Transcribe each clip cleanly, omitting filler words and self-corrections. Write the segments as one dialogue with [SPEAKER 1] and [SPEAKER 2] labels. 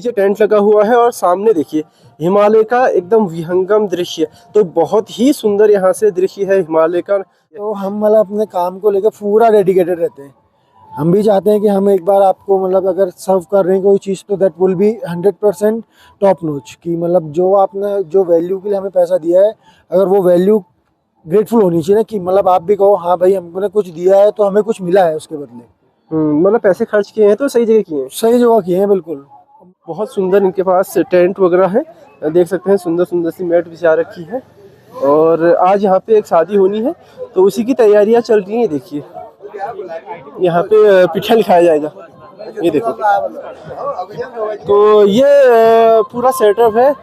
[SPEAKER 1] नीचे टेंट लगा हुआ है और सामने देखिए हिमालय का एकदम विहंगम दृश्य। तो बहुत ही सुंदर यहाँ से दृश्य है हिमालय का।
[SPEAKER 2] तो हम मतलब अपने काम को लेकर पूरा डेडिकेटेड रहते हैं। हम भी चाहते हैं कि हम एक बार आपको मतलब अगर सर्व कर रहे हैं कोई चीज़ तो that will be 100% top notch, कि मतलब जो आपने जो वैल्यू के लिए हमें पैसा दिया है, अगर वो वैल्यू ग्रेटफुल होनी चाहिए ना, कि मतलब आप भी कहो हाँ भाई हमने कुछ दिया है तो हमें कुछ मिला है उसके बदले।
[SPEAKER 1] मतलब पैसे खर्च किए हैं तो सही जगह किए हैं।
[SPEAKER 2] सही जगह किए हैं बिल्कुल।
[SPEAKER 1] बहुत सुंदर इनके पास टेंट वगैरह है, देख सकते हैं सुंदर सुंदर सी मैट बिछा रखी है। और आज यहाँ पे एक शादी होनी है तो उसी की तैयारियां चल रही हैं। देखिए यहाँ पे पिठा लिखाया जाएगा, ये देखो। तो ये पूरा सेटअप है।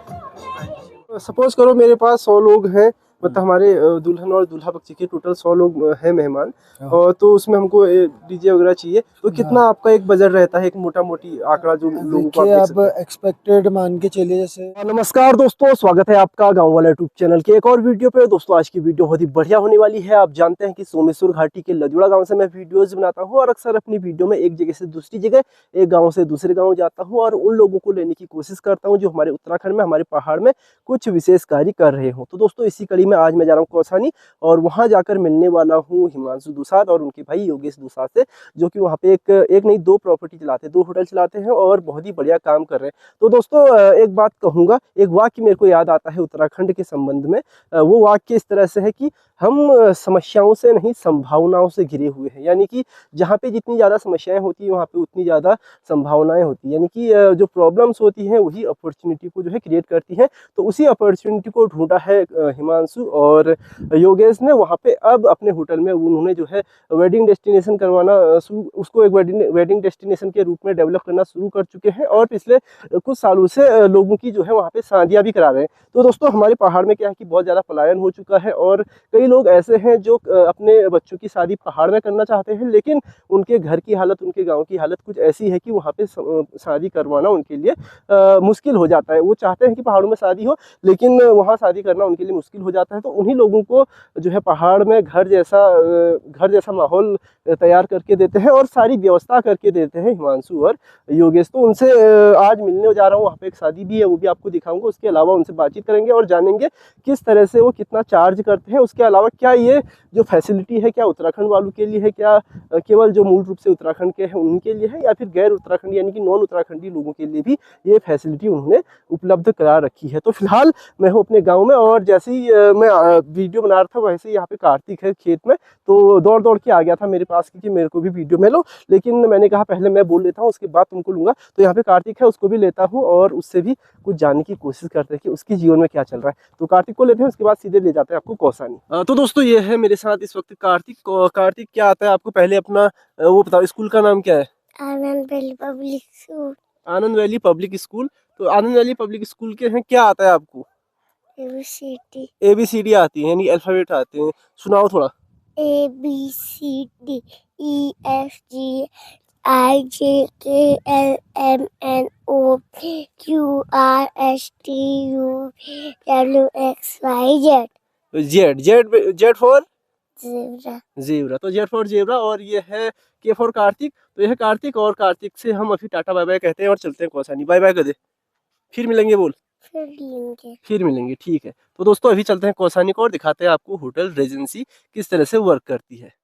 [SPEAKER 1] सपोज करो मेरे पास 100 लोग हैं, मतलब हमारे दुल्हन और दूल्हा पक्ष के टोटल 100 लोग हैं मेहमान, और तो उसमें हमको डीजे वगैरह चाहिए। तो कितना आपका एक बजट रहता है, एक मोटा मोटी आंकड़ा जो लोगों को
[SPEAKER 2] आप एक्सपेक्टेड मान के चलिए जैसे।
[SPEAKER 1] नमस्कार दोस्तों, स्वागत है आपका गांव वाला यूट्यूब चैनल के एक और वीडियो पे। दोस्तों आज की वीडियो बहुत ही बढ़िया होने वाली है। आप जानते हैं कि सोमेश्वर घाटी के लजुड़ा गांव से मैं वीडियोस बनाता हूं और अक्सर अपनी वीडियो में एक जगह से दूसरी जगह, एक गांव से दूसरे गांव जाता हूं और उन लोगों को लेने की कोशिश करता हूं जो हमारे उत्तराखंड में, हमारे पहाड़ में कुछ विशेष कार्य कर रहे हो। तो दोस्तों इसी कड़ी में आज मैं जा रहा हूँ कौसानी और वहां जाकर मिलने वाला हूँ हिमांशु दुसाद और उनके भाई योगेश दुसाद से, जो कि वहाँ पे एक नहीं 2 प्रॉपर्टी चलाते हैं, 2 होटल चलाते हैं और बहुत ही बढ़िया काम कर रहे हैं। तो दोस्तों एक बात कहूँगा, एक वाक्य मेरे को याद आता है उत्तराखंड के संबंध में। वो वाक्य इस तरह से है कि हम समस्याओं से नहीं संभावनाओं से घिरे हुए हैं। यानी कि जहाँ पे जितनी ज़्यादा समस्याएं होती है वहाँ पे उतनी ज़्यादा संभावनाएं होती है। यानी कि जो प्रॉब्लम्स होती हैं वही अपॉर्चुनिटी को जो है क्रिएट करती हैं। तो उसी अपॉर्चुनिटी को ढूंढा है हिमांशु और योगेश ने। वहाँ पे अब अपने होटल में उन्होंने जो है वेडिंग डेस्टिनेशन करवाना उसको एक वेडिंग डेस्टिनेशन के रूप में डेवलप करना शुरू कर चुके हैं और पिछले कुछ सालों से लोगों की जो है वहाँ पे शादियाँ भी करा रहे हैं। तो दोस्तों हमारे पहाड़ में क्या है कि बहुत ज़्यादा पलायन हो चुका है और कई लोग ऐसे हैं जो अपने बच्चों की शादी पहाड़ में करना चाहते हैं, लेकिन उनके घर की हालत, उनके गांव की हालत कुछ ऐसी है कि वहाँ पे शादी करवाना उनके लिए मुश्किल हो जाता है। वो चाहते हैं कि पहाड़ों में शादी हो, लेकिन वहाँ शादी करना उनके लिए मुश्किल हो जाता है। तो उन्हीं लोगों को जो है पहाड़ में घर जैसा माहौल तैयार करके देते हैं और सारी व्यवस्था करके देते हैं हिमांशु और योगेश। तो उनसे आज मिलने जा रहा हूँ। वहाँ पे एक शादी भी है, वो भी आपको दिखाऊंगा। उसके अलावा उनसे बातचीत करेंगे और जानेंगे किस तरह से वो कितना चार्ज करते हैं। उसके अलावा क्या ये जो फैसिलिटी है क्या उत्तराखंड वालों के लिए है, क्या केवल जो मूल रूप से उत्तराखंड के हैं उनके लिए है, या फिर गैर उत्तराखंडी यानी कि नॉन उत्तराखंडी लोगों के लिए भी ये फैसिलिटी उन्होंने उपलब्ध करा रखी है। तो फिलहाल मैं हूँ अपने गाँव में और जैसे ही मैं वीडियो बना रहा था वैसे ही यहाँ पे कार्तिक है खेत में, तो दौड़ दौड़ के आ गया था मेरे पास कि मेरे को भी वीडियो में लो। लेकिन मैंने कहा पहले मैं बोल लेता हूँ उसके बाद तुमको लूँगा। तो यहाँ पे कार्तिक है, उसको भी लेता हूँ और उससे भी कुछ जानने की कोशिश करते हैं कि उसके जीवन में क्या चल रहा है। तो कार्तिक को लेते हैं, उसके बाद सीधे ले जाते हैं आपको कौसानी। तो दोस्तों ये है मेरे साथ इस वक्त कार्तिक। कार्तिक क्या आता है आपको, पहले अपना वो बताओ, स्कूल का नाम क्या है?
[SPEAKER 3] आनंद वैली पब्लिक स्कूल।
[SPEAKER 1] आनंद वैली पब्लिक स्कूल। तो आनंद वैली पब्लिक स्कूल के हैं, क्या आता है आपको? ABCD आती है, यानी अल्फाबेट आते हैं। सुनाओ थोड़ा।
[SPEAKER 3] ABCD EFGHIJKLMNOPQRSTUVWXYZ।
[SPEAKER 1] Z for
[SPEAKER 3] zebra.
[SPEAKER 1] Zebra. तो जेड फॉर जेब्रा। और ये है के फॉर कार्तिक। तो ये है कार्तिक और कार्तिक से हम अभी टाटा बाय बाय कहते हैं और चलते हैं कौसानी। बाय बाय कर दे, फिर मिलेंगे बोल। फिर मिलेंगे, ठीक है। तो दोस्तों अभी चलते हैं कौसानी को और दिखाते हैं आपको होटल रेजेंसी किस तरह से वर्क करती है।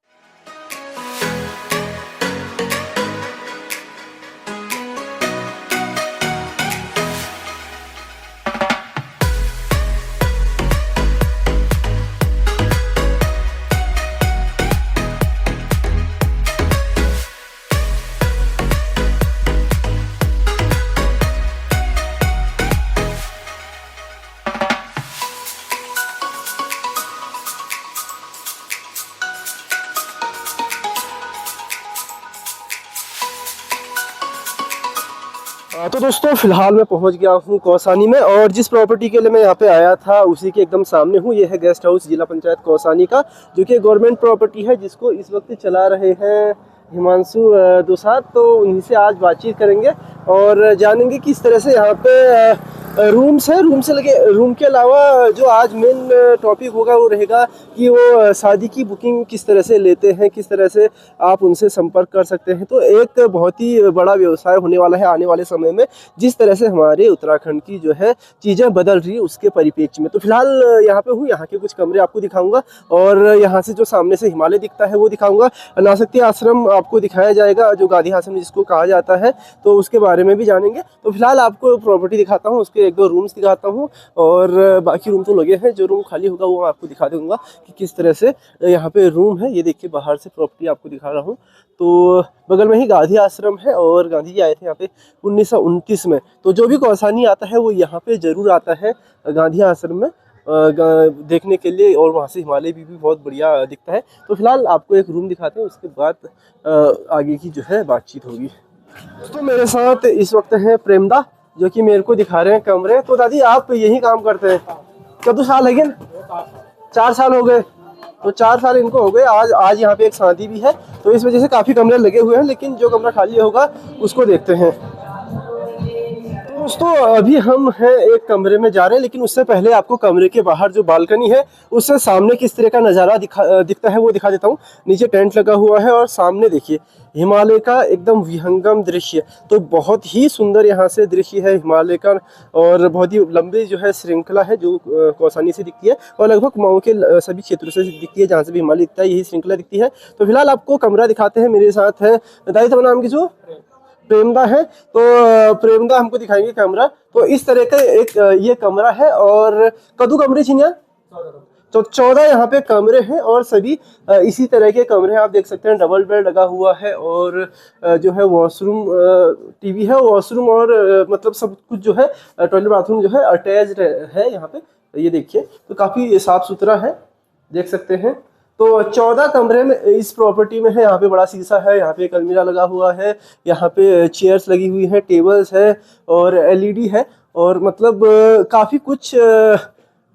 [SPEAKER 1] तो दोस्तों फिलहाल मैं पहुंच गया हूं कौसानी में और जिस प्रॉपर्टी के लिए मैं यहाँ पे आया था उसी के एकदम सामने हूँ। ये है गेस्ट हाउस जिला पंचायत कौसानी का, जो कि गवर्नमेंट प्रॉपर्टी है, जिसको इस वक्त चला रहे हैं हिमांशु दुसाद। तो उन्हीं से आज बातचीत करेंगे और जानेंगे किस तरह से यहाँ पे रूम्स है, रूम से लगे, रूम के अलावा जो आज मेन टॉपिक होगा वो रहेगा कि वो शादी की बुकिंग किस तरह से लेते हैं, किस तरह से आप उनसे संपर्क कर सकते हैं। तो एक बहुत ही बड़ा व्यवसाय होने वाला है आने वाले समय में, जिस तरह से हमारे उत्तराखंड की जो है चीज़ें बदल रही है उसके परिप्रेक्ष्य में। तो फिलहाल यहाँ पे हूँ, यहाँ के कुछ कमरे आपको दिखाऊंगा और यहाँ से जो सामने से हिमालय दिखता है वो दिखाऊंगा। अनासक्ति आश्रम आपको दिखाया जाएगा, जो गांधी आश्रम जिसको कहा जाता है, तो उसके बारे में भी जानेंगे। तो फिलहाल आपको प्रॉपर्टी दिखाता हूँ, उसके एक दो रूम्स दिखाता हूँ और बाकी रूम तो लगे हैं, जो रूम खाली होगा वो आपको दिखा दूंगा कि किस तरह से यहाँ पे रूम है। ये देखिए बाहर से प्रॉपर्टी आपको दिखा रहा हूँ। तो बगल में ही गांधी आश्रम है और गांधी जी आए थे यहाँ पे 1929 में। तो जो भी कौसानी आता है वो यहाँ पे जरूर आता है गांधी आश्रम में देखने के लिए, और वहाँ से हिमालय भी बहुत बढ़िया दिखता है। तो फिलहाल आपको एक रूम दिखाते हैं, उसके बाद आगे की जो है बातचीत होगी। तो मेरे साथ इस वक्त है प्रेमदा, जो कि मेरे को दिखा रहे हैं कमरे। तो दादी आप यही काम करते हैं? कब साल है क्या? 4 साल हो गए। तो 4 साल इनको हो गए। आज यहाँ पे एक शादी भी है, तो इस वजह से काफ़ी कमरे लगे हुए हैं, लेकिन जो कमरा खाली होगा उसको देखते हैं। तो दोस्तों अभी हम हैं एक कमरे में जा रहे हैं, लेकिन उससे पहले आपको कमरे के बाहर जो बालकनी है उससे सामने किस तरह का नज़ारा दिखता है वो दिखा देता हूँ। नीचे टेंट लगा हुआ है और सामने देखिए हिमालय का एकदम विहंगम दृश्य। तो बहुत ही सुंदर यहाँ से दृश्य है हिमालय का, और बहुत ही लंबी जो है श्रृंखला है जो कौसानी से दिखती है, और लगभग कुमाऊं के सभी क्षेत्रों से दिखती है। जहाँ से भी हिमालय दिखता है यही श्रृंखला दिखती है। तो फिलहाल आपको कमरा दिखाते हैं। मेरे साथ है दाई, तो नाम की जो प्रेमदा है, तो प्रेमदा हमको दिखाएंगे कमरा। तो इस तरह का एक ये कमरा है, और कदू कमरे छिनिया तो 14 यहाँ पे कमरे हैं, और सभी इसी तरह के कमरे हैं। आप देख सकते हैं डबल बेड लगा हुआ है, और जो है वॉशरूम, टीवी है, वॉशरूम, और मतलब सब कुछ जो है टॉयलेट बाथरूम जो है अटैच्ड है यहाँ पे। ये देखिए तो काफ़ी साफ सुथरा है, देख सकते हैं। तो 14 कमरे में इस प्रॉपर्टी में है। यहाँ पे बड़ा शीशा है, यहाँ पे एक अलमीरा लगा हुआ है, यहाँ पे चेयर्स लगी हुई हैं, टेबल्स है और एलईडी है, और मतलब काफ़ी कुछ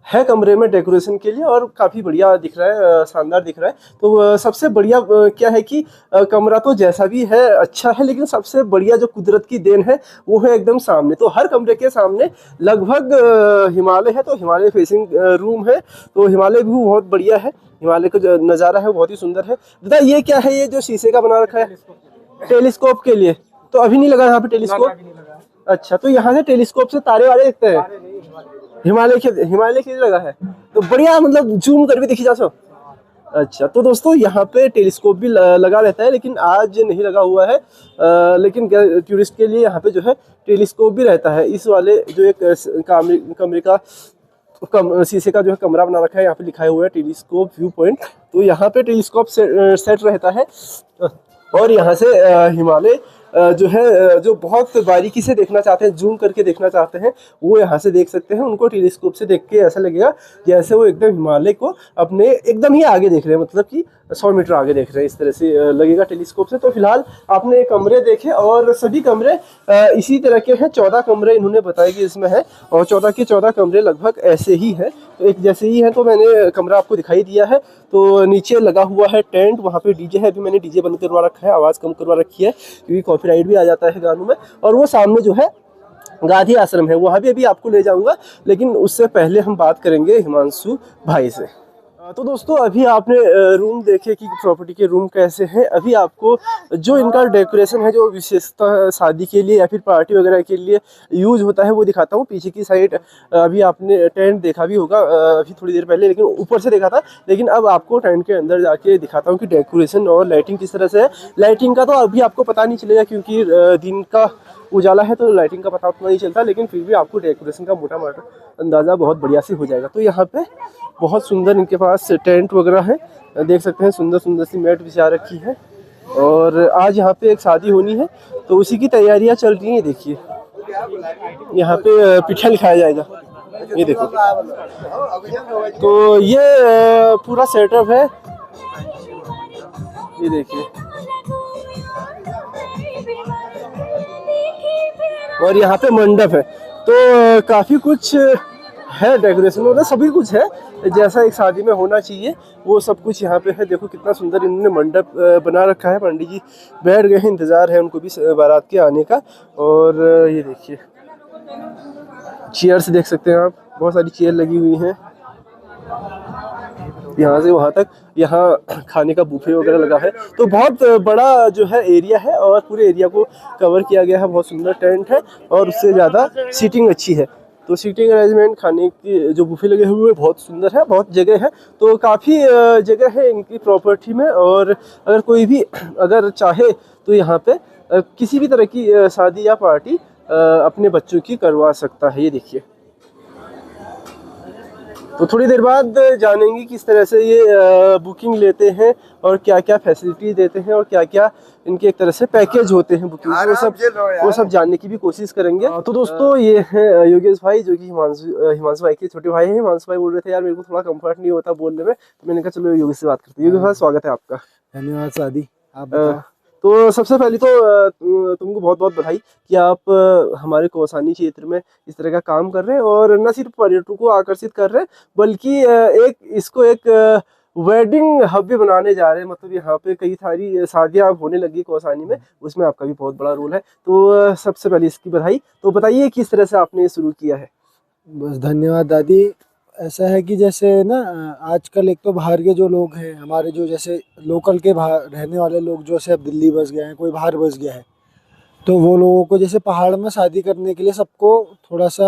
[SPEAKER 1] है कमरे में डेकोरेशन के लिए, और काफ़ी बढ़िया दिख रहा है, शानदार दिख रहा है। तो सबसे बढ़िया क्या है कि कमरा तो जैसा भी है अच्छा है, लेकिन सबसे बढ़िया जो कुदरत की देन है वो है एकदम सामने। तो हर कमरे के सामने लगभग हिमालय है, तो हिमालय फेसिंग रूम है, तो हिमालय भी बहुत बढ़िया है। हिमालय का जो नज़ारा है बहुत ही सुंदर है। दादा ये क्या है, ये जो शीशे का बना रखा है? टेलीस्कोप के लिए। तो अभी नहीं लगा यहाँ पे टेलीस्कोप? अच्छा, तो यहाँ से टेलीस्कोप से तारे वारे दिखते हैं? हिमालय के लिए लगा है, तो बढ़िया, मतलब जूम कर भी देखी जा सो। अच्छा, तो दोस्तों यहाँ पे टेलीस्कोप भी लगा रहता है, लेकिन आज नहीं लगा हुआ है, लेकिन टूरिस्ट के लिए यहाँ पे जो है टेलीस्कोप भी रहता है। इस वाले जो एक कमरे का शीशे का जो है कमरा बना रखा है, यहाँ पे लिखा हुआ है टेलीस्कोप व्यू पॉइंट। तो यहाँ पे टेलीस्कोप सेट रहता है, और यहाँ से हिमालय जो है जो बहुत बारीकी से देखना चाहते हैं, जूम करके देखना चाहते हैं, वो यहाँ से देख सकते हैं। उनको टेलीस्कोप से देख के ऐसा लगेगा जैसे वो एकदम हिमालय को अपने एकदम ही आगे देख रहे हैं, मतलब कि 100 मीटर आगे देख रहे हैं, इस तरह से लगेगा टेलीस्कोप से। तो फिलहाल आपने कमरे देखे, और सभी कमरे इसी तरह के हैं। 14 कमरे इन्होंने बताया कि इसमें है, और 14 के 14 कमरे लगभग ऐसे ही हैं, तो एक जैसे ही है। तो मैंने कमरा आपको दिखाई दिया है। तो नीचे लगा हुआ है टेंट, वहाँ पे डीजे है। अभी मैंने डीजे बंद करवा रखा है, आवाज़ कम करवा रखी है, क्योंकि कॉपीराइट भी आ जाता है गानों में। और वो सामने जो है गांधी आश्रम है, वहाँ भी अभी आपको ले जाऊँगा, लेकिन उससे पहले हम बात करेंगे हिमांशु भाई से। तो दोस्तों अभी आपने रूम देखे कि प्रॉपर्टी के रूम कैसे हैं। अभी आपको जो इनका डेकोरेशन है, जो विशेषतः शादी के लिए या फिर पार्टी वगैरह के लिए यूज होता है, वो दिखाता हूँ। पीछे की साइड अभी आपने टेंट देखा भी होगा अभी थोड़ी देर पहले, लेकिन ऊपर से देखा था, लेकिन अब आपको टेंट के अंदर जाके दिखाता हूँ कि डेकोरेशन और लाइटिंग किस तरह से है। लाइटिंग का तो अभी आपको पता नहीं चलेगा, क्योंकि दिन का उजाला है, तो लाइटिंग का पता उतना नहीं चलता, लेकिन फिर भी आपको डेकोरेशन का मोटा मोटा अंदाज़ा बहुत बढ़िया से हो जाएगा। तो यहाँ पे बहुत सुंदर इनके पास टेंट वगैरह है, देख सकते हैं, सुंदर सुंदर सी मैट बिछा रखी है, और आज यहाँ पे एक शादी होनी है, तो उसी की तैयारियाँ चल रही हैं। देखिए यहाँ पे पिठा लिखाया जाएगा, ये देखो। तो ये पूरा सेटअप है, ये देखिए, और यहाँ पे मंडप है। तो काफ़ी कुछ है, डेकोरेशन वगैरह सभी कुछ है, जैसा एक शादी में होना चाहिए वो सब कुछ यहाँ पे है। देखो कितना सुंदर इन्होंने मंडप बना रखा है। पंडित जी बैठ गए हैं, इंतज़ार है उनको भी बारात के आने का। और ये देखिए चेयर्स देख सकते हैं आप, बहुत सारी चेयर लगी हुई हैं यहाँ से वहाँ तक। यहाँ खाने का बुफे वगैरह लगा है। तो बहुत बड़ा जो है एरिया है और पूरे एरिया को कवर किया गया है। बहुत सुंदर टेंट है और उससे ज़्यादा सीटिंग अच्छी है। तो सीटिंग अरेंजमेंट, खाने की जो बुफे लगे हुए हैं बहुत सुंदर है, बहुत जगह है। तो काफ़ी जगह है इनकी प्रॉपर्टी में। और अगर कोई भी अगर चाहे तो यहाँ पे किसी भी तरह की शादी या पार्टी अपने बच्चों की करवा सकता है। ये देखिए। तो थोड़ी देर बाद जानेंगे किस तरह से ये बुकिंग लेते हैं और क्या क्या फैसिलिटी देते हैं और क्या क्या इनके एक तरह से पैकेज होते हैं बुकिंग, वो सब जानने की भी कोशिश करेंगे। तो दोस्तों ये हैं योगेश भाई, जो कि हिमांशु भाई के छोटे भाई हैं। हिमांशु भाई बोल रहे थे यार मेरे को थोड़ा कंफर्ट नहीं होता बोलने में, तो मैंने कहा चलो योगेश से बात करते हैं। योगेश भाई स्वागत है आपका।
[SPEAKER 2] धन्यवाद सादी। आप बताओ।
[SPEAKER 1] तो सबसे पहले तो तुमको बहुत बहुत बधाई कि आप हमारे कौसानी क्षेत्र में इस तरह का काम कर रहे हैं और न सिर्फ पर्यटकों को आकर्षित कर रहे हैं बल्कि एक वेडिंग हब भी बनाने जा रहे हैं। मतलब यहाँ पे कई सारी शादियाँ होने लगी कौसानी में, उसमें आपका भी बहुत बड़ा रोल है। तो सबसे पहले इसकी बधाई। तो बताइए किस तरह से आपने शुरू किया है।
[SPEAKER 2] बस धन्यवाद दादी। ऐसा है कि जैसे ना आजकल एक तो बाहर के जो लोग हैं हमारे, जो जैसे लोकल के बाहर रहने वाले लोग, जो से अब दिल्ली बस गए हैं, कोई बाहर बस गया है, तो वो लोगों को जैसे पहाड़ में शादी करने के लिए सबको थोड़ा सा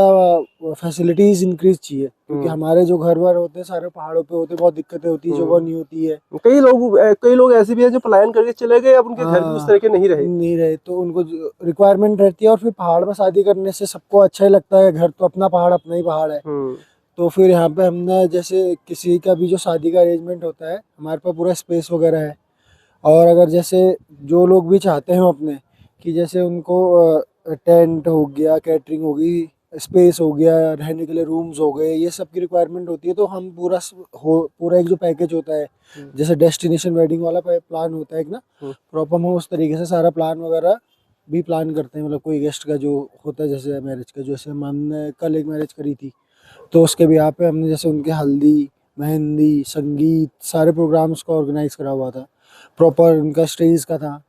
[SPEAKER 2] फैसिलिटीज़ इंक्रीज चाहिए, क्योंकि हमारे जो घर वर होते हैं सारे पहाड़ों पे होते हैं, बहुत दिक्कतें होती है, जगह नहीं होती है।
[SPEAKER 1] कई लोग ऐसे भी हैं जो पलायन करके चले गए, अब उनके घर भी उस तरह के नहीं रहे,
[SPEAKER 2] तो उनको रिक्वायरमेंट रहती है। और फिर पहाड़ में शादी करने से सबको अच्छा ही लगता है, घर तो अपना पहाड़ अपना ही पहाड़ है। तो फिर यहाँ पे हमने जैसे किसी का भी जो शादी का अरेंजमेंट होता है, हमारे पास पूरा स्पेस वगैरह है। और अगर जैसे जो लोग भी चाहते हैं अपने कि जैसे उनको टेंट हो गया, कैटरिंग होगी, स्पेस हो गया, रहने के लिए रूम्स हो गए, ये सब की रिक्वायरमेंट होती है, तो हम पूरा एक जो पैकेज होता है, जैसे डेस्टिनेशन वेडिंग वाला प्लान होता है एक ना, प्रॉपर हम उस तरीके से सारा प्लान वगैरह भी प्लान करते हैं। मतलब कोई गेस्ट का जो होता है, जैसे मैरिज का, जैसे हमने कल एक मैरिज करी थी, तो उसके भी यहाँ पे हमने जैसे उनके हल्दी, मेहंदी, संगीत, सारे प्रोग्राम्स को ऑर्गेनाइज करा हुआ था। प्रॉपर उनका स्टेज का था।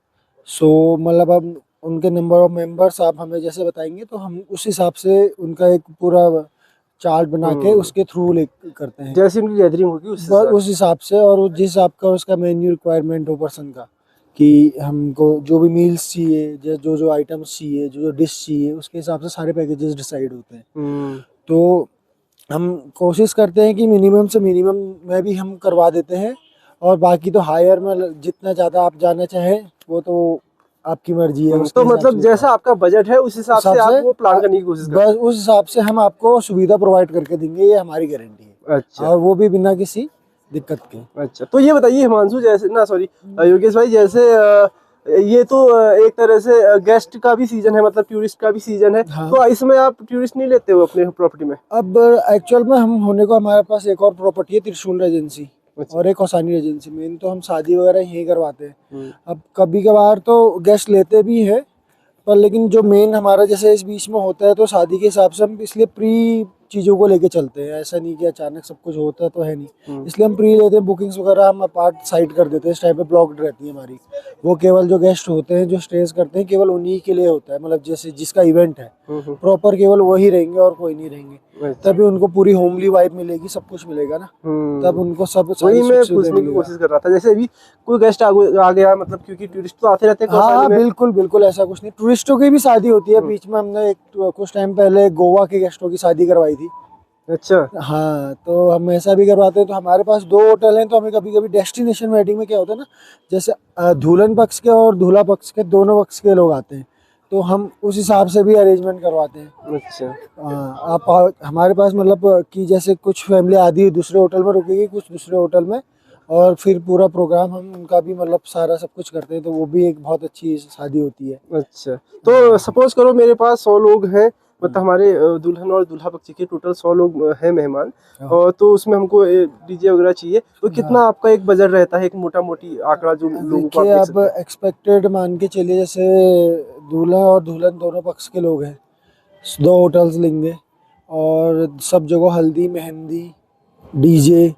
[SPEAKER 2] सो मतलब अब उनके नंबर ऑफ मेंबर्स आप हमें जैसे बताएंगे तो हम उस हिसाब से उनका एक पूरा चार्ट बना के उसके थ्रू करते हैं,
[SPEAKER 1] जैसे उनकी गैदरिंग होगी
[SPEAKER 2] उस हिसाब से। और जिस हिसाब का उसका मेन्यू रिक्वायरमेंट हो पर्सन का, कि हमको जो भी मील्स चाहिए, जो आइटम्स चाहिए, जो डिश चाहिए, उसके हिसाब से सारे पैकेजेस डिसाइड होते हैं। तो हम कोशिश करते हैं कि मिनिमम से मिनिमम में भी हम करवा देते हैं, और बाकी तो हायर में जितना ज़्यादा आप जाना चाहें वो तो आपकी मर्जी है।
[SPEAKER 1] तो मतलब जैसा आपका बजट है उस हिसाब से आप वो प्लान करने की कोशिश करते हैं।
[SPEAKER 2] बस उस हिसाब से हम आपको सुविधा प्रोवाइड करके देंगे, ये हमारी गारंटी है।
[SPEAKER 1] अच्छा।
[SPEAKER 2] और वो भी बिना किसी दिक्कत के।
[SPEAKER 1] अच्छा, तो ये बताइए हिमांशु, जैसे ना सॉरी योगेश भाई, जैसे ये तो एक तरह से गेस्ट का भी सीजन है, मतलब टूरिस्ट का भी सीजन है।
[SPEAKER 2] हाँ।
[SPEAKER 1] तो इसमें आप टूरिस्ट नहीं लेते हो अपने प्रॉपर्टी में?
[SPEAKER 2] अब एक्चुअल में हम होने को हमारे पास एक और प्रॉपर्टी है, त्रिशूल रेजेंसी। अच्छा। और एक कौसानी रेजेंसी। मेन तो हम शादी वगैरह यही करवाते हैं। अब कभी कभार तो गेस्ट लेते भी है, पर लेकिन जो मेन हमारा जैसे इस बीच में होता है, तो शादी के हिसाब से हम इसलिए प्री चीज़ों को लेके चलते हैं। ऐसा नहीं कि अचानक सब कुछ होता तो है नहीं, इसलिए हम प्री लेते हैं। बुकिंग्स वगैरह हम अपार्ट साइड कर देते हैं, इस टाइप पे ब्लॉक्ड रहती है हमारी। वो केवल जो गेस्ट होते हैं जो स्टेज करते हैं, केवल उन्हीं के लिए होता है। मतलब जैसे जिसका इवेंट है प्रॉपर केवल वही रहेंगे और कोई नहीं रहेंगे। तभी उनको पूरी होमली वाइब मिलेगी, सब कुछ मिलेगा ना, तब उनको सब।
[SPEAKER 1] वही मैं पूछने की कोशिश कर रहा था, जैसे अभी कोई गेस्ट आ गया, मतलब क्योंकि टूरिस्ट तो आते रहते हैं।
[SPEAKER 2] हाँ बिल्कुल बिल्कुल, ऐसा कुछ नहीं। टूरिस्टों की भी शादी होती है। बीच में हमने कुछ टाइम पहले गोवा के गेस्टों की शादी करवाई थी।
[SPEAKER 1] अच्छा।
[SPEAKER 2] हाँ, तो हम ऐसा भी करवाते हैं। तो हमारे पास 2 होटल हैं, तो हमें कभी कभी डेस्टिनेशन वेडिंग में क्या होता है ना, जैसे दुल्हन पक्ष के और दूल्हा पक्ष के दोनों पक्ष के लोग आते हैं, तो हम उस हिसाब से भी अरेंजमेंट करवाते हैं।
[SPEAKER 1] अच्छा।
[SPEAKER 2] आप हमारे पास मतलब कि जैसे कुछ फैमिली आधी दूसरे होटल में रुकेगी, कुछ दूसरे होटल में, और फिर पूरा प्रोग्राम हम उनका भी मतलब सारा सब कुछ करते हैं। तो वो भी एक बहुत अच्छी शादी होती है।
[SPEAKER 1] अच्छा, तो सपोज करो मेरे पास 100 लोग हैं, मतलब हमारे दुल्हन और दूल्हा पक्ष के टोटल 100 लोग हैं मेहमान, और तो उसमें हमको डीजे वगैरह चाहिए, तो कितना आपका एक बजट रहता है, एक मोटा मोटी आंकड़ा जो लोगों को
[SPEAKER 2] आप एक्सपेक्टेड मान के चलिए। जैसे दूल्हा और दुल्हन दोनों पक्ष के लोग हैं, 2 होटल्स लेंगे, और सब जगह हल्दी, मेहंदी, डीजे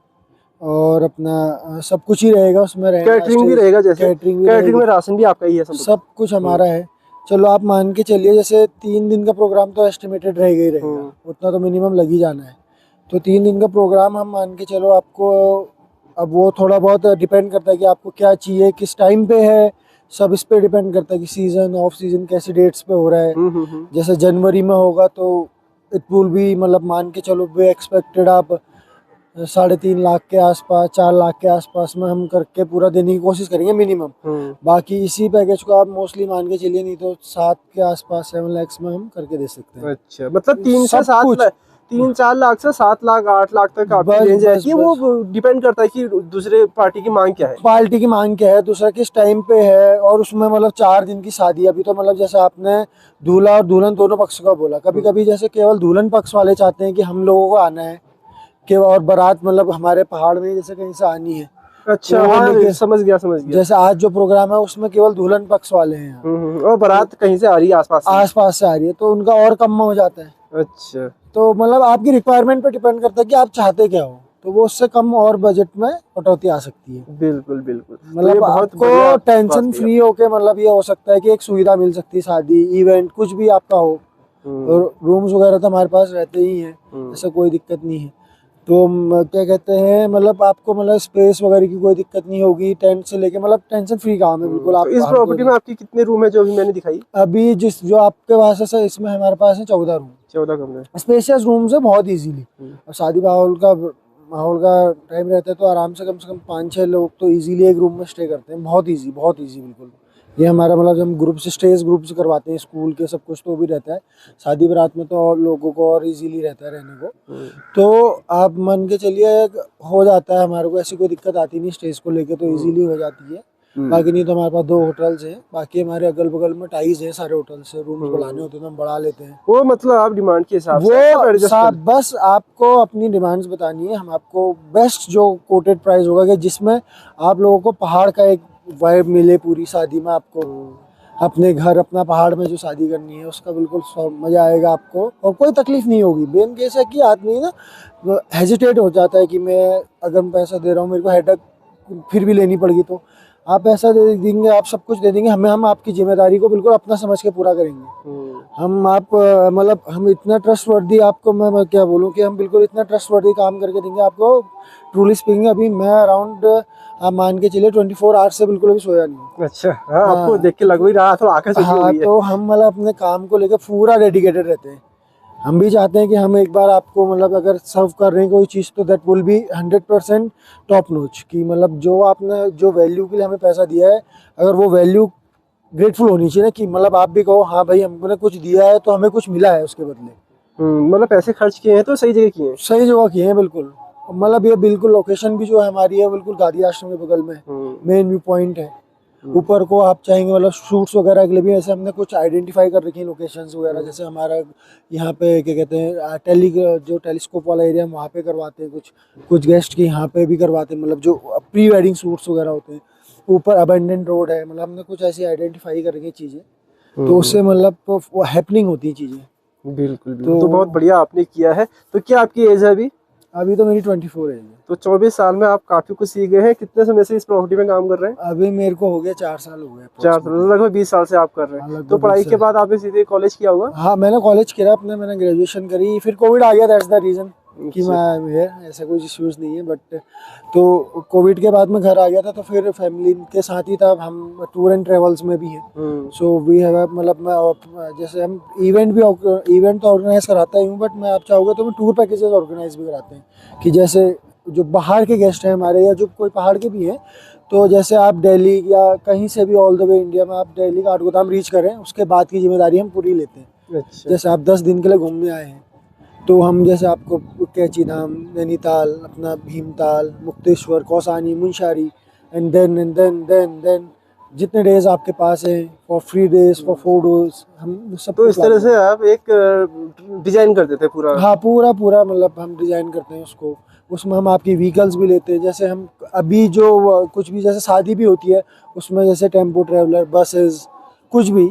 [SPEAKER 2] और अपना सब कुछ ही रहेगा उसमें।
[SPEAKER 1] कैटरिंग भी रहेगा, जैसे कैटरिंग में राशन भी आपका ही है,
[SPEAKER 2] सब कुछ हमारा है। चलो आप मान के चलिए जैसे 3 दिन का प्रोग्राम तो एस्टिमेटेड रहेगा ही रहेगा, उतना तो मिनिमम लग ही जाना है। तो 3 दिन का प्रोग्राम हम मान के चलो आपको, अब वो थोड़ा बहुत डिपेंड करता है कि आपको क्या चाहिए, किस टाइम पे है, सब इस पे डिपेंड करता है कि सीज़न ऑफ सीज़न कैसे डेट्स पे हो रहा है। जैसे जनवरी में होगा तो इट विल बी मतलब मान के चलो वे एक्सपेक्टेड आप 3.5 लाख के आसपास, 4 लाख के आसपास में हम करके पूरा देने की कोशिश करेंगे मिनिमम। बाकी इसी पैकेज को आप मोस्टली मान के चलिए, नहीं तो 7 के आसपास 7 लाख में हम करके दे सकते हैं।
[SPEAKER 1] अच्छा, मतलब 3 से
[SPEAKER 2] सब
[SPEAKER 1] 7
[SPEAKER 2] कुछ।
[SPEAKER 1] लाख, 3-4 लाख से 7 लाख 8 लाख तक आपकी
[SPEAKER 2] बस,
[SPEAKER 1] रेंज
[SPEAKER 2] बस,
[SPEAKER 1] रहती है। वो डिपेंड करता है कि दूसरे पार्टी की मांग क्या है।
[SPEAKER 2] पार्टी की मांग क्या है, दूसरा किस टाइम पे है, और उसमें मतलब 4 दिन की शादी है। अभी तो मतलब जैसे आपने दूल्हा और दुल्हन दोनों पक्ष का बोला, कभी कभी जैसे केवल दुल्हन पक्ष वाले चाहते हैं कि हम लोगों को आना है कि, और बारात मतलब हमारे पहाड़ में जैसे कहीं से आनी है।
[SPEAKER 1] अच्छा,
[SPEAKER 2] तो
[SPEAKER 1] हाँ,
[SPEAKER 2] लेके
[SPEAKER 1] समझ गया समझ गया।
[SPEAKER 2] जैसे आज जो प्रोग्राम है उसमें केवल दुल्हन पक्ष वाले हैं यहाँ।
[SPEAKER 1] और बारात कहीं से आ रही है आसपास से?
[SPEAKER 2] आसपास से आ रही है तो उनका और कम हो जाता है।
[SPEAKER 1] अच्छा,
[SPEAKER 2] तो मतलब आपकी रिक्वायरमेंट पे डिपेंड करता है कि आप चाहते क्या हो, तो वो उससे कम और बजट में कटौती आ सकती है।
[SPEAKER 1] बिल्कुल बिल्कुल। तो ये
[SPEAKER 2] मतलब
[SPEAKER 1] बहुत बढ़िया
[SPEAKER 2] आपको
[SPEAKER 1] बात
[SPEAKER 2] टेंशन
[SPEAKER 1] कही
[SPEAKER 2] फ्री होके मतलब ये हो सकता है कि एक सुविधा मिल सकती है, शादी इवेंट कुछ भी आपका हो।
[SPEAKER 1] आपने।
[SPEAKER 2] और रूम्स वगैरह तो हमारे पास रहते ही हैं, ऐसा कोई दिक्कत नहीं है। तो क्या कहते हैं, मतलब आपको मतलब स्पेस वगैरह की कोई दिक्कत नहीं होगी, टेंट से लेके मतलब टेंशन फ्री काम है बिल्कुल।
[SPEAKER 1] तो
[SPEAKER 2] आप
[SPEAKER 1] इस प्रॉपर्टी में आपकी कितने रूम है जो अभी मैंने दिखाई?
[SPEAKER 2] अभी जिस जो आपके पास है सर, इसमें हमारे पास है 14 रूम।
[SPEAKER 1] 14 कमरे।
[SPEAKER 2] स्पेशियस रूम्स है बहुत इजीली। और शादी माहौल का टाइम रहता है तो आराम से कम 5-6 लोग तो इजीली एक रूम में स्टे करते हैं। बहुत इजी बिल्कुल। ये हमारा मतलब हम ग्रुप से स्टेज ग्रुप से करवाते हैं, स्कूल के सब कुछ तो भी रहता है। शादी बारात में तो और लोगों को और इजीली रहता है रहने को। तो आप मान के चलिए हो जाता है, हमारे को ऐसी कोई दिक्कत आती नहीं, स्टेज को लेके तो इजीली हो जाती है। बाकी नहीं तो हमारे पास 2 होटल्स हैं, बाकी हमारे अगल बगल में टाइज है सारे होटल से। रूम्स बढ़ाने होते हैं तो हम बढ़ा लेते हैं।
[SPEAKER 1] वो मतलब आप डिमांड के हिसाब से
[SPEAKER 2] वो
[SPEAKER 1] एडजस्ट कर।
[SPEAKER 2] बस आपको अपनी डिमांड्स बतानी है, हम आपको बेस्ट जो कोटेड प्राइस होगा कि जिसमें आप लोगों को पहाड़ का एक वाइब मिले पूरी शादी में। आपको अपने घर अपना पहाड़ में जो शादी करनी है उसका बिल्कुल मजा आएगा आपको, और कोई तकलीफ नहीं होगी। मेन केस है कि आदमी ना हेजिटेट हो जाता है कि मैं अगर मैं पैसा दे रहा हूँ, मेरे को हेडेक फिर भी लेनी पड़ेगी। तो आप पैसा दे देंगे, आप सब कुछ दे देंगे, हम आपकी जिम्मेदारी को बिल्कुल अपना समझ के पूरा करेंगे। हम आप मतलब हम इतना ट्रस्टवर्दी आपको, मैं क्या बोलूँ कि हम बिल्कुल इतना ट्रस्टवर्दी काम करके देंगे आपको। ट्रूली स्पीकिंग अभी मैं अराउंड आप मान के चलिए 24 आवर्स से बिल्कुल अभी सोया नहीं हूँ।
[SPEAKER 1] अच्छा, हाँ, आपको देख के लग भी रहा थोड़ा आंखें सूजी हुई है।
[SPEAKER 2] तो हम मतलब अपने काम को लेकर पूरा डेडिकेटेड रहते हैं। हम भी चाहते हैं कि हम एक बार आपको मतलब अगर सर्व कर रहे हैं कोई चीज़ तो that will be 100% top notch, कि मतलब जो आपने जो वैल्यू के लिए हमें पैसा दिया है, अगर वो वैल्यू ग्रेटफुल होनी चाहिए ना, कि मतलब आप भी कहो हाँ भाई हमने कुछ दिया है तो हमें कुछ मिला है उसके बदले।
[SPEAKER 1] मतलब पैसे खर्च किए हैं तो सही जगह किए हैं।
[SPEAKER 2] सही जगह किए हैं बिल्कुल। मतलब ये बिल्कुल लोकेशन भी जो है हमारी है बिल्कुल गांधी आश्रम के बगल में मेन व्यू पॉइंट है। ऊपर को आप चाहेंगे मतलब शूट्स वगैरह के लिए भी ऐसे हमने कुछ आइडेंटिफाई कर रखी है लोकेशंस वगैरह। जैसे हमारा यहाँ पे क्या कहते हैं जो टेलीस्कोप वाला एरिया वहाँ पे करवाते हैं, कुछ गेस्ट के यहाँ पे भी करवाते हैं, मतलब जो प्री वेडिंग शूट्स वगैरह होते हैं। ऊपर अबेंडेंट रोड है, मतलब हमने कुछ ऐसी आइडेंटिफाई कर रखी चीज़ें, तो उससे मतलब वो हैपनिंग होती है चीज़ें।
[SPEAKER 1] बिल्कुल तो बहुत बढ़िया आपने किया है। तो क्या आपकी एज है अभी?
[SPEAKER 2] अभी तो मेरी 24 एज है।
[SPEAKER 1] तो 24 साल में आप काफी कुछ सीख गए हैं। कितने समय से इस प्रॉपर्टी में काम कर रहे हैं?
[SPEAKER 2] अभी मेरे को हो गया 4 साल हो गए।
[SPEAKER 1] 4 साल, लगभग 20 साल से आप कर रहे हैं। तो पढ़ाई के बाद आपने सीधे कॉलेज किया होगा?
[SPEAKER 2] हाँ मैंने कॉलेज किया मैंने ग्रेजुएशन करी, फिर कोविड आ गया, दैट्स द रीज़न कि मैं ऐसा कुछ इश्यूज नहीं है। बट तो कोविड के बाद में घर आ गया था, तो फिर फैमिली के साथ ही था। हम टूर एंड ट्रेवल्स में भी हैं, सो वी हैव मतलब मैं जैसे हम इवेंट तो ऑर्गेनाइज कराता ही हूँ, बट मैं आप चाहोगे तो मैं टूर पैकेजेस ऑर्गेनाइज भी कराते हैं कि जैसे जो बाहर के गेस्ट हैं हमारे या जो कोई पहाड़ के भी हैं, तो जैसे आप दिल्ली या कहीं से भी ऑल द वे इंडिया में आप दिल्ली काठगोदाम रीच करें, उसके बाद की जिम्मेदारी हम पूरी लेते हैं।
[SPEAKER 1] अच्छा।
[SPEAKER 2] जैसे आप 10 दिन के लिए घूमने आए हैं तो हम जैसे आपको कैची धाम, नैनीताल, अपना भीमताल, मुक्तेश्वर, कौसानी, मुंशारी एंड देन जितने डेज आपके पास हैं फॉर 3 डेज फॉर 4 डेज हम सब।
[SPEAKER 1] तो इस तरह से आप एक डिजाइन कर देते हैं पूरा?
[SPEAKER 2] हाँ पूरा मतलब हम डिज़ाइन करते हैं उसको। उसमें हम आपकी व्हीकल्स भी लेते हैं। जैसे हम अभी जो कुछ भी जैसे शादी भी होती है उसमें जैसे टेम्पो ट्रैवलर, बसेस, कुछ भी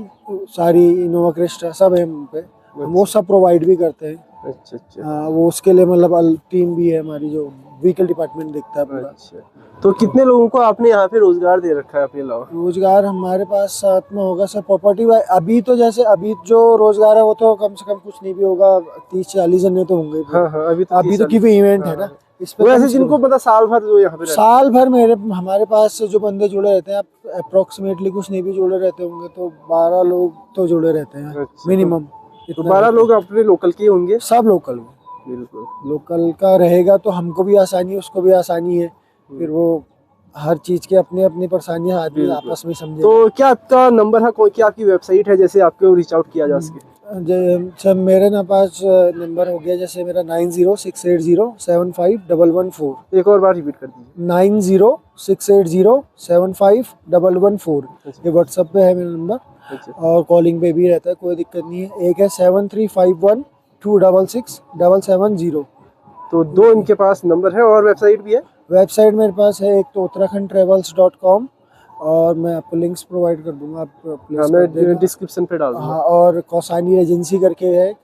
[SPEAKER 2] सारी इनोवा क्रिस्टा सब है हम पे, हम वो सब प्रोवाइड भी करते हैं।
[SPEAKER 1] अच्छा अच्छा
[SPEAKER 2] वो उसके लिए मतलब टीम भी है हमारी जो व्हीकल डिपार्टमेंट देखता है पूरा।
[SPEAKER 1] अच्छा। तो कितने लोगों को आपने यहाँ पे रोजगार दे रखा है अपने अलावा?
[SPEAKER 2] रोजगार हमारे पास साथ में होगा सर प्रॉपर्टी वाइज। अभी तो जैसे अभी जो रोजगार है वो तो कम से कम कुछ नहीं भी होगा, 30-40 जने तो होंगे ही
[SPEAKER 1] हाँ
[SPEAKER 2] पूरे।
[SPEAKER 1] हाँ, अभी तो
[SPEAKER 2] अभी
[SPEAKER 1] 30
[SPEAKER 2] तो
[SPEAKER 1] साल।
[SPEAKER 2] क्योंकि इवेंट है
[SPEAKER 1] हाँ,
[SPEAKER 2] ना, इस पे
[SPEAKER 1] वो
[SPEAKER 2] कम
[SPEAKER 1] ऐसे
[SPEAKER 2] से
[SPEAKER 1] जिनको
[SPEAKER 2] कम
[SPEAKER 1] मतलब साल भर जो यहाँ पे रहते
[SPEAKER 2] साल भर हमारे पास जो बंदे जुड़े रहते हैं, आप अप्रोक्सीमेटली कुछ नहीं भी जुड़े रहते होंगे तो 12 लोग तो जुड़े रहते हैं
[SPEAKER 1] हैं। अच्छा,
[SPEAKER 2] मिनिमम,
[SPEAKER 1] तो
[SPEAKER 2] इतना
[SPEAKER 1] 12
[SPEAKER 2] रहते
[SPEAKER 1] लोग
[SPEAKER 2] हैं।
[SPEAKER 1] अपने लोकल के होंगे?
[SPEAKER 2] सब लोकल में,
[SPEAKER 1] बिल्कुल।
[SPEAKER 2] लोकल का रहेगा तो हमको भी आसानी है, उसको भी आसानी है। फिर वो हर चीज की अपनी अपनी परेशानियां आदमी
[SPEAKER 1] बिल्कुल।
[SPEAKER 2] आपस में
[SPEAKER 1] तो
[SPEAKER 2] समझेगा।
[SPEAKER 1] क्या आपका नंबर है, कोई क्या आपकी वेबसाइट है जैसे आपको रीच आउट किया जा सके?
[SPEAKER 2] जब मेरे ना पास नंबर हो गया, जैसे मेरा 9068075114,
[SPEAKER 1] एक और बार रिपीट कर दीजिए।
[SPEAKER 2] 9068075114,
[SPEAKER 1] अच्छा
[SPEAKER 2] ये व्हाट्सएप पे है मेरा नंबर।
[SPEAKER 1] अच्छा।
[SPEAKER 2] और कॉलिंग पे भी रहता है, कोई दिक्कत नहीं है। एक है 7351266770।
[SPEAKER 1] तो दो इनके पास नंबर है और वेबसाइट भी है?
[SPEAKER 2] वेबसाइट मेरे पास है एक तो उत्तराखंड और मैं आपको लिंक्स प्रोवाइड कर दूंगा, आप
[SPEAKER 1] हाँ,
[SPEAKER 2] प्लेस
[SPEAKER 1] मैं
[SPEAKER 2] कर देना।
[SPEAKER 1] डिस्क्रिप्शन पे डाल दूंगा।
[SPEAKER 2] हाँ, और कौसानी एजेंसी करके है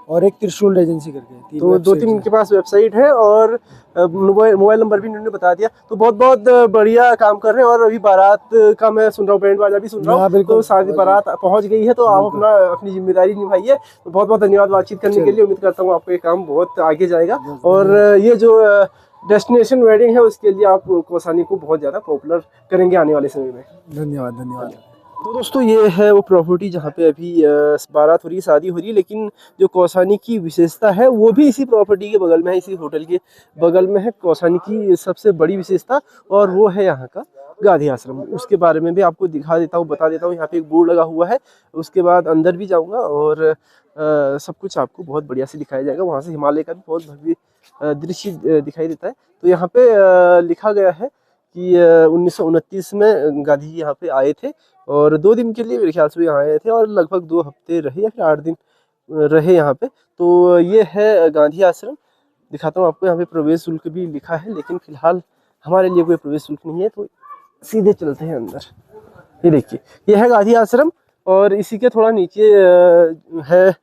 [SPEAKER 2] और एक त्रिशूल एजेंसी करके है, 3
[SPEAKER 1] तो दो तीन
[SPEAKER 2] वेबसाइट्स
[SPEAKER 1] इनके
[SPEAKER 2] हैं।
[SPEAKER 1] पास वेबसाइट है और मोबाइल नंबर भी इन्होंने बता दिया। तो बहुत बहुत बढ़िया काम कर रहे हैं। और अभी बारात का मैं सुन रहा हूँ, बैंड बाजा भी सुन रहा हूँ,
[SPEAKER 2] हाँ
[SPEAKER 1] तो
[SPEAKER 2] बिल्कुल,
[SPEAKER 1] शादी
[SPEAKER 2] आवाज
[SPEAKER 1] बारात पहुंच गई है, तो आप
[SPEAKER 2] बिल्कुल।
[SPEAKER 1] अपनी जिम्मेदारी निभाइए। तो बहुत बहुत धन्यवाद बातचीत करने के लिए। उम्मीद करता हूँ आपका ये काम बहुत आगे जाएगा
[SPEAKER 2] बस,
[SPEAKER 1] और
[SPEAKER 2] धन्यवाद।
[SPEAKER 1] ये जो डेस्टिनेशन वेडिंग है उसके लिए आप कौसानी को बहुत ज़्यादा पॉपुलर करेंगे आने वाले समय में।
[SPEAKER 2] धन्यवाद धन्यवाद।
[SPEAKER 1] तो दोस्तों, ये है वो प्रॉपर्टी जहाँ पे अभी बारात हो रही है, शादी हो रही है। लेकिन जो कौसानी की विशेषता है वो भी इसी प्रॉपर्टी के बगल में है, इसी होटल के बगल में है कौसानी की सबसे बड़ी विशेषता। और वो है यहाँ का गांधी आश्रम। उसके बारे में भी आपको दिखा देता हूँ, बता देता हूँ। यहाँ पे एक बोर्ड लगा हुआ है। उसके बाद अंदर भी जाऊँगा और सब कुछ आपको बहुत बढ़िया से दिखाया जाएगा। वहाँ से हिमालय का भी बहुत भव्य दृश्य दिखाई देता है। तो यहाँ पे लिखा गया है कि 1929 में गांधी जी यहाँ पे आए थे और 2 दिन के लिए मेरे ख्याल से यहाँ आए थे और लगभग 2 हफ्ते रहे या फिर 8 दिन रहे यहाँ पे। तो ये है गांधी आश्रम। दिखाता हूँ आपको। यहाँ पे प्रवेश शुल्क भी लिखा है, लेकिन फिलहाल हमारे लिए कोई प्रवेश शुल्क नहीं है, तो सीधे चलते हैं अंदर। ये देखिए, ये है गांधी आश्रम और इसी के थोड़ा नीचे है,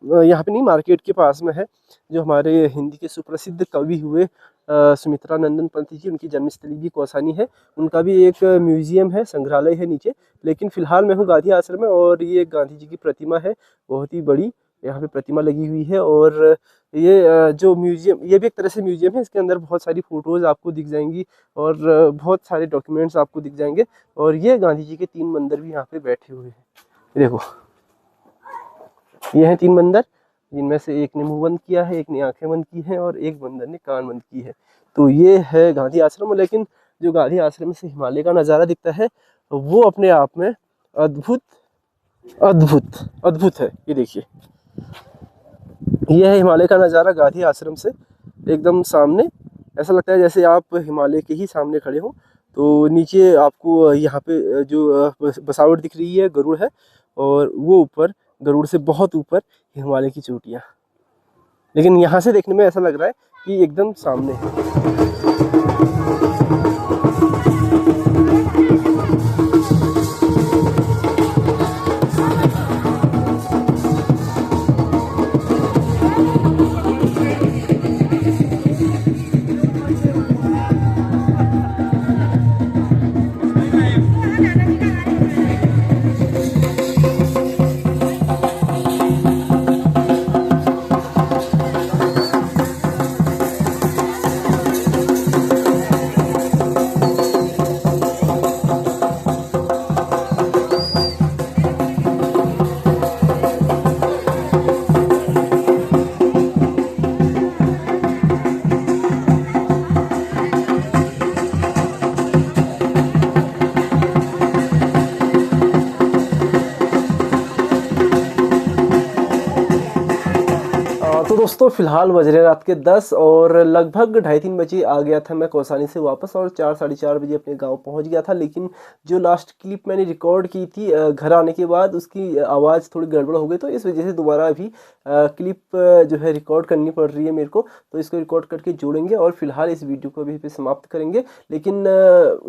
[SPEAKER 1] यहाँ पे नहीं, मार्केट के पास में है, जो हमारे हिंदी के सुप्रसिद्ध कवि हुए सुमित्रा नंदन पंत जी, उनकी जन्मस्थली भी कौसानी है। उनका भी एक म्यूजियम है, संग्रहालय है नीचे। लेकिन फिलहाल मैं हूँ गांधी आश्रम में और ये गांधी जी की प्रतिमा है, बहुत ही बड़ी यहाँ पे प्रतिमा लगी हुई है। और ये जो म्यूजियम, ये भी एक तरह से म्यूजियम है। इसके अंदर बहुत सारी फोटोज आपको दिख जाएंगी और बहुत सारे डॉक्यूमेंट्स आपको दिख जाएंगे। और ये गांधी जी के 3 मंदिर भी यहाँ पे बैठे हुए हैं। देखो, ये हैं 3 बंदर, जिनमें से एक ने मुंह बंद किया है, एक ने आंखें बंद की हैं और एक बंदर ने कान बंद की है। तो ये है गांधी आश्रम। लेकिन जो गांधी आश्रम से हिमालय का नज़ारा दिखता है वो अपने आप में अद्भुत अद्भुत अद्भुत है। ये देखिए, ये है हिमालय का नज़ारा गांधी आश्रम से एकदम सामने। ऐसा लगता है जैसे आप हिमालय के ही सामने खड़े हो। तो नीचे आपको यहाँ पे जो बसावट दिख रही है, गरुड़ है, और वो ऊपर, गरुड़ से बहुत ऊपर हिमालय की चोटियाँ। लेकिन यहाँ से देखने में ऐसा लग रहा है कि एकदम सामने है। तो दोस्तों, फिलहाल बज रहे रात के 10 और लगभग 2:30-3 बजे आ गया था मैं कौसानी से वापस और 4-4:30 बजे अपने गांव पहुंच गया था। लेकिन जो लास्ट क्लिप मैंने रिकॉर्ड की थी घर आने के बाद, उसकी आवाज़ थोड़ी गड़बड़ हो गई, तो इस वजह से दोबारा अभी क्लिप जो है रिकॉर्ड करनी पड़ रही है मेरे को। तो इसको रिकॉर्ड करके जोड़ेंगे और फिलहाल इस वीडियो को अभी पे समाप्त करेंगे। लेकिन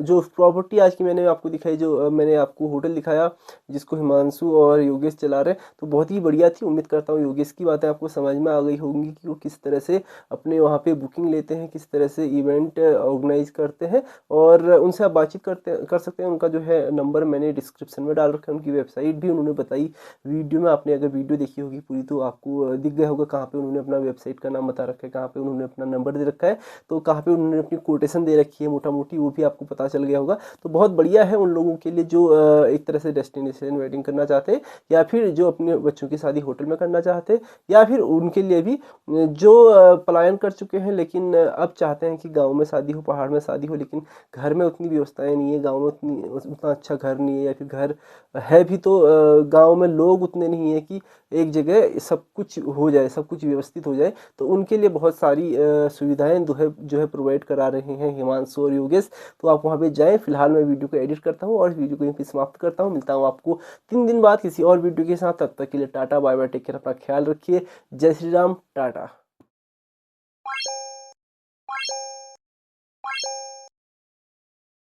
[SPEAKER 1] जो प्रॉपर्टी आज की मैंने आपको दिखाई, जो मैंने आपको होटल दिखाया जिसको हिमांशु और योगेश चला रहे, तो बहुत ही बढ़िया थी। उम्मीद करता हूँ योगेश की बातें आपको समझ में आ गई बताई होंगी कि वो किस तरह से अपने वहाँ पे बुकिंग लेते हैं, किस तरह से इवेंट ऑर्गेनाइज करते हैं, और उनसे आप बातचीत कर सकते हैं। उनका जो है नंबर मैंने डिस्क्रिप्शन में डाल रखा है, उनकी वेबसाइट भी उन्होंने बताई वीडियो में। आपने अगर वीडियो देखी होगी पूरी तो आपको दिख गया होगा कहाँ पे उन्होंने अपना वेबसाइट का नाम बता रखा है, कहाँ पे उन्होंने अपना नंबर दे रखा है, तो कहाँ पे उन्होंने अपनी कोटेशन दे रखी है मोटा मोटी, वो भी आपको पता चल गया होगा। तो बहुत बढ़िया है उन लोगों के लिए जो एक तरह से डेस्टिनेशन वेडिंग करना चाहते हैं, या फिर जो अपने बच्चों की शादी होटल में करना चाहते हैं, या फिर उनके लिए भी जो पलायन कर चुके हैं लेकिन अब चाहते हैं कि गांव में शादी हो, पहाड़ में शादी हो, लेकिन घर में उतनी व्यवस्थाएं नहीं है, गांव में उतना अच्छा घर नहीं है, या फिर घर है भी तो गांव में लोग उतने नहीं है कि एक जगह सब कुछ हो जाए, सब कुछ व्यवस्थित हो जाए। तो उनके लिए बहुत सारी सुविधाएं जो है प्रोवाइड करा रहे हैं हिमांशु और योगेश। तो आप वहाँ पे जाएं। फिलहाल मैं वीडियो को एडिट करता हूँ और वीडियो को यहीं पे समाप्त करता हूँ। मिलता हूँ आपको 3 दिन बाद किसी और वीडियो के साथ। तब तक के लिए tata bye bye, take care, अपना ख्याल रखिए। जय श्री राम, टाटा।